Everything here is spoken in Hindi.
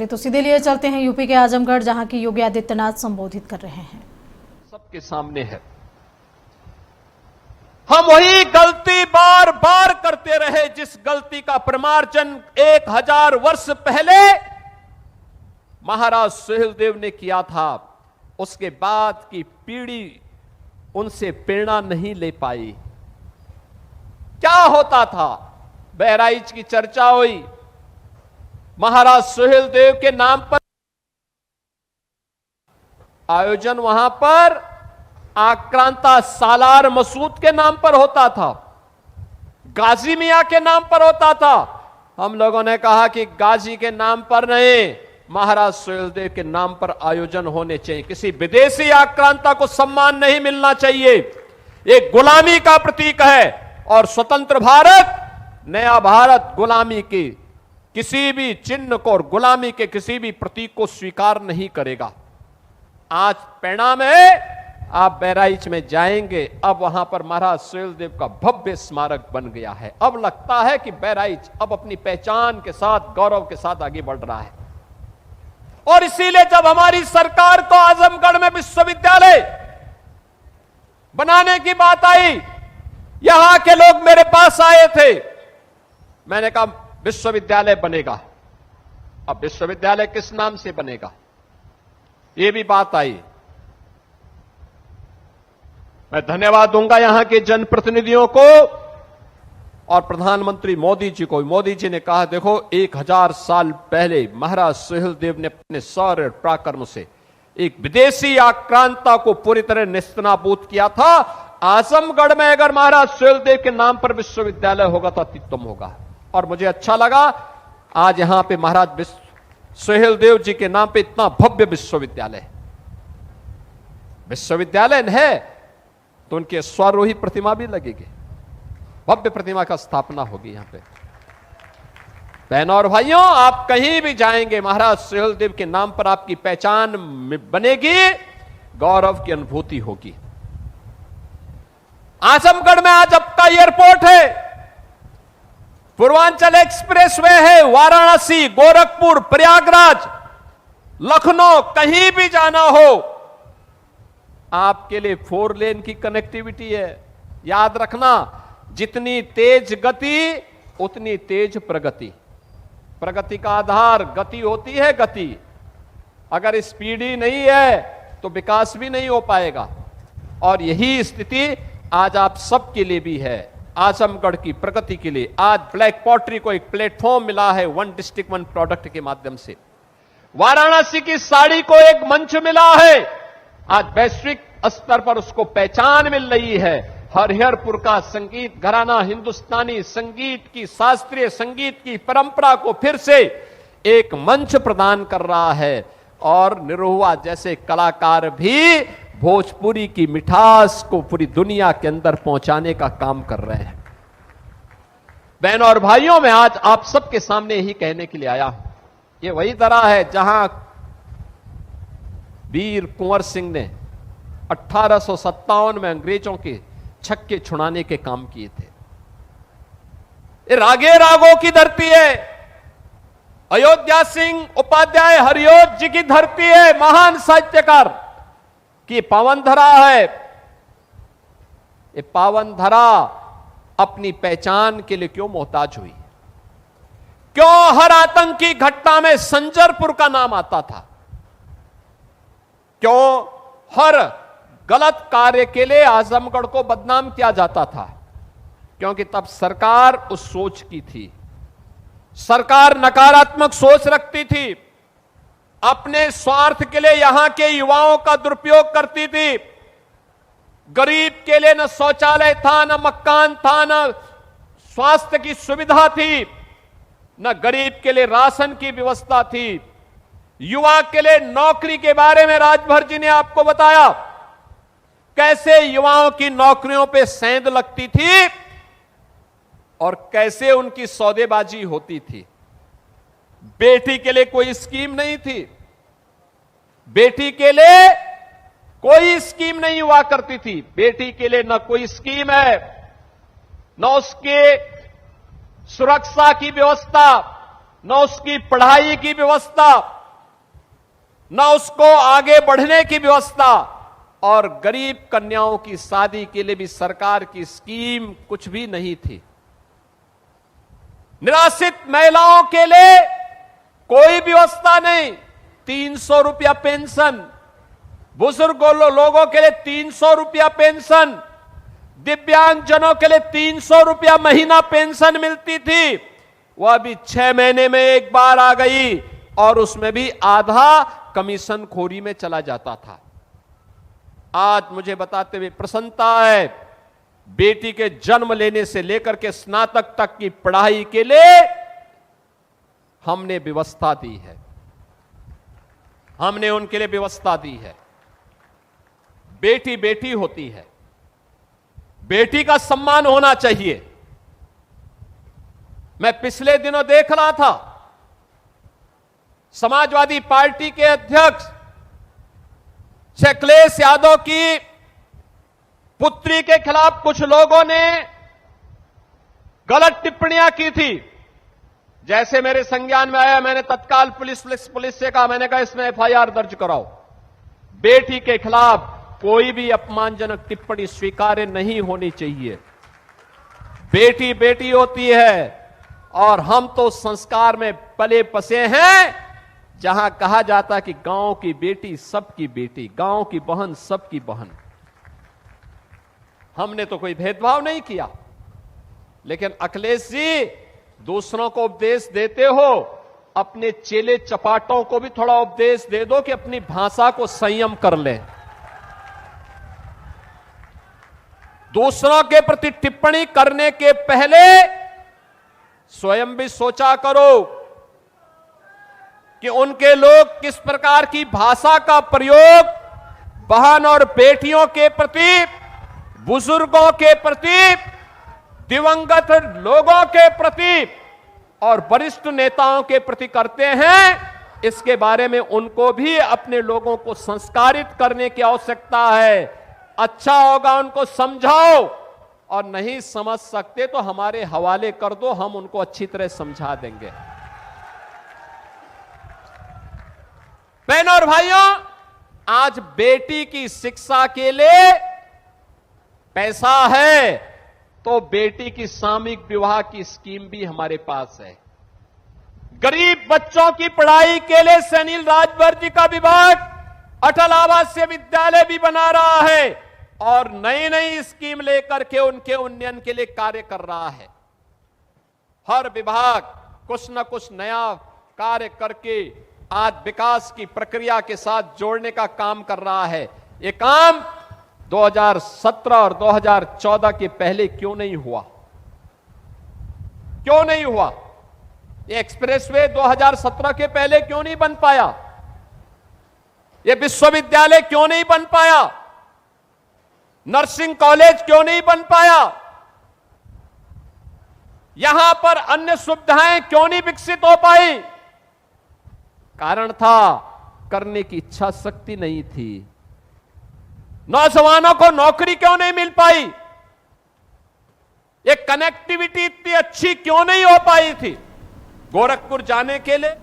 चलिए तो सीधे लिए चलते हैं यूपी के आजमगढ़, जहां की योगी आदित्यनाथ संबोधित कर रहे हैं। सबके सामने है, हम वही गलती बार बार करते रहे जिस गलती का प्रमार्जन 1000 वर्ष पहले महाराज सुहेलदेव ने किया था। उसके बाद की पीढ़ी उनसे प्रेरणा नहीं ले पाई। क्या होता था? बहराइच की चर्चा हुई, महाराज सुहेलदेव के नाम पर आयोजन वहां पर आक्रांता सालार मसूद के नाम पर होता था, गाजी मियां के नाम पर होता था। हम लोगों ने कहा कि गाजी के नाम पर नहीं, महाराज सुहेलदेव के नाम पर आयोजन होने चाहिए। किसी विदेशी आक्रांता को सम्मान नहीं मिलना चाहिए। एक गुलामी का प्रतीक है और स्वतंत्र भारत, नया भारत गुलामी के किसी भी चिन्ह को और गुलामी के किसी भी प्रतीक को स्वीकार नहीं करेगा। आज परिणाम है, आप बहराइच में जाएंगे, अब वहां पर महाराज सुहेलदेव का भव्य स्मारक बन गया है। अब लगता है कि बहराइच अब अपनी पहचान के साथ, गौरव के साथ आगे बढ़ रहा है। और इसीलिए जब हमारी सरकार को आजमगढ़ में विश्वविद्यालय बनाने की बात आई, यहां के लोग मेरे पास आए थे। मैंने कहा विश्वविद्यालय बनेगा। अब विश्वविद्यालय किस नाम से बनेगा, यह भी बात आई। मैं धन्यवाद दूंगा यहां के जनप्रतिनिधियों को और प्रधानमंत्री मोदी जी को। मोदी जी ने कहा, देखो 1000 साल पहले महाराज सुहेलदेव ने अपने शौर्य पराक्रम से एक विदेशी आक्रांता को पूरी तरह नेस्तनाबूद किया था। आजमगढ़ में अगर महाराज सुहेलदेव के नाम पर विश्वविद्यालय होगा तो अत्युत्तम होगा। और मुझे अच्छा लगा आज यहां पे महाराज सुहेलदेव जी के नाम पे इतना भव्य विश्वविद्यालय है तो उनके स्वारोही प्रतिमा भी लगेगी, भव्य प्रतिमा का स्थापना होगी यहां पे। बहनों और भाइयों, आप कहीं भी जाएंगे, महाराज सुहेलदेव के नाम पर आपकी पहचान बनेगी, गौरव की अनुभूति होगी। आजमगढ़ में आज आपका एयरपोर्ट है, पूर्वांचल एक्सप्रेसवे है, वाराणसी, गोरखपुर, प्रयागराज, लखनऊ, कहीं भी जाना हो आपके लिए 4 लेन की कनेक्टिविटी है। याद रखना, जितनी तेज गति उतनी तेज प्रगति। प्रगति का आधार गति होती है। गति अगर स्पीड ही नहीं है तो विकास भी नहीं हो पाएगा। और यही स्थिति आज आप सबके लिए भी है, आजमगढ़ की प्रगति के लिए। आज ब्लैक पॉटरी को एक प्लेटफॉर्म मिला है 1 डिस्ट्रिक्ट 1 प्रोडक्ट के माध्यम से। वाराणसी की साड़ी को एक मंच मिला है, आज वैश्विक स्तर पर उसको पहचान मिल रही है। हरिहरपुर का संगीत घराना हिंदुस्तानी संगीत की, शास्त्रीय संगीत की परंपरा को फिर से एक मंच प्रदान कर रहा है। और निरहुआ जैसे कलाकार भी भोजपुरी की मिठास को पूरी दुनिया के अंदर पहुंचाने का काम कर रहे हैं। बहनों और भाइयों, मैं आज आप सबके सामने यही कहने के लिए आया हूं, ये वही तरह है जहां वीर कुंवर सिंह ने 1857 में अंग्रेजों के छक्के छुड़ाने के काम किए थे। ये रागे रागों की धरती है, अयोध्या सिंह उपाध्याय हरिओत जी की धरती है, महान साहित्यकार की पावन धरा है। ये पावन धरा अपनी पहचान के लिए क्यों मोहताज हुई? क्यों हर आतंकी घटना में संजरपुर का नाम आता था? क्यों हर गलत कार्य के लिए आजमगढ़ को बदनाम किया जाता था? क्योंकि तब सरकार उस सोच की थी, सरकार नकारात्मक सोच रखती थी, अपने स्वार्थ के लिए यहां के युवाओं का दुरुपयोग करती थी। गरीब के लिए न शौचालय था, न मकान था, न स्वास्थ्य की सुविधा थी, न गरीब के लिए राशन की व्यवस्था थी। युवा के लिए नौकरी के बारे में राजभर जी ने आपको बताया, कैसे युवाओं की नौकरियों पे सेंध लगती थी और कैसे उनकी सौदेबाजी होती थी। बेटी के लिए कोई स्कीम नहीं थी, बेटी के लिए कोई स्कीम नहीं हुआ करती थी। बेटी के लिए न कोई स्कीम है, न उसके सुरक्षा की व्यवस्था, न उसकी पढ़ाई की व्यवस्था, न उसको आगे बढ़ने की व्यवस्था, और गरीब कन्याओं की शादी के लिए भी सरकार की स्कीम कुछ भी नहीं थी। निराश्रित महिलाओं के लिए कोई व्यवस्था नहीं, 300 रुपया पेंशन, बुजुर्ग लोगों के लिए 300 रुपया पेंशन, दिव्यांगजनों के लिए 300 रुपया महीना पेंशन मिलती थी, वह भी 6 महीने में एक बार आ गई, और उसमें भी आधा कमीशन खोरी में चला जाता था। आज मुझे बताते हुए प्रसन्नता है, बेटी के जन्म लेने से लेकर के स्नातक तक की पढ़ाई के लिए हमने व्यवस्था दी है, हमने उनके लिए व्यवस्था दी है। बेटी बेटी होती है, बेटी का सम्मान होना चाहिए। मैं पिछले दिनों देख रहा था, समाजवादी पार्टी के अध्यक्ष श्री अखिलेश यादव की पुत्री के खिलाफ कुछ लोगों ने गलत टिप्पणियां की थी। जैसे मेरे संज्ञान में आया, मैंने तत्काल पुलिस से कहा, मैंने कहा इसमें एफआईआर दर्ज कराओ। बेटी के खिलाफ कोई भी अपमानजनक टिप्पणी स्वीकार्य नहीं होनी चाहिए। बेटी बेटी होती है, और हम तो संस्कार में पले बसे हैं जहां कहा जाता है कि गांव की बेटी सबकी बेटी, गांव की बहन सबकी बहन। हमने तो कोई भेदभाव नहीं किया, लेकिन अखिलेश जी दूसरों को उपदेश देते हो, अपने चेले चपाटों को भी थोड़ा उपदेश दे दो कि अपनी भाषा को संयम कर लें। दूसरों के प्रति टिप्पणी करने के पहले स्वयं भी सोचा करो कि उनके लोग किस प्रकार की भाषा का प्रयोग बहन और बेटियों के प्रति, बुजुर्गों के प्रति, दिवंगत लोगों के प्रति और वरिष्ठ नेताओं के प्रति करते हैं। इसके बारे में उनको भी अपने लोगों को संस्कारित करने की आवश्यकता है। अच्छा होगा उनको समझाओ, और नहीं समझ सकते तो हमारे हवाले कर दो, हम उनको अच्छी तरह समझा देंगे। बहनों और भाइयों, आज बेटी की शिक्षा के लिए पैसा है, तो बेटी की सामूहिक विवाह की स्कीम भी हमारे पास है। गरीब बच्चों की पढ़ाई के लिए सुनील राजभर जी का विभाग अटल आवासीय विद्यालय भी बना रहा है, और नई नई स्कीम लेकर के उनके उन्नयन के लिए कार्य कर रहा है। हर विभाग कुछ न कुछ नया कार्य करके आज विकास की प्रक्रिया के साथ जोड़ने का काम कर रहा है। ये काम 2017 और 2014 के पहले क्यों नहीं हुआ? क्यों नहीं हुआ? ये एक्सप्रेसवे 2017 के पहले क्यों नहीं बन पाया? ये विश्वविद्यालय क्यों नहीं बन पाया? नर्सिंग कॉलेज क्यों नहीं बन पाया? यहां पर अन्य सुविधाएं क्यों नहीं विकसित हो पाई? कारण था करने की इच्छा शक्ति नहीं थी। नौजवानों को नौकरी क्यों नहीं मिल पाई? ये कनेक्टिविटी इतनी अच्छी क्यों नहीं हो पाई थी? गोरखपुर जाने के लिए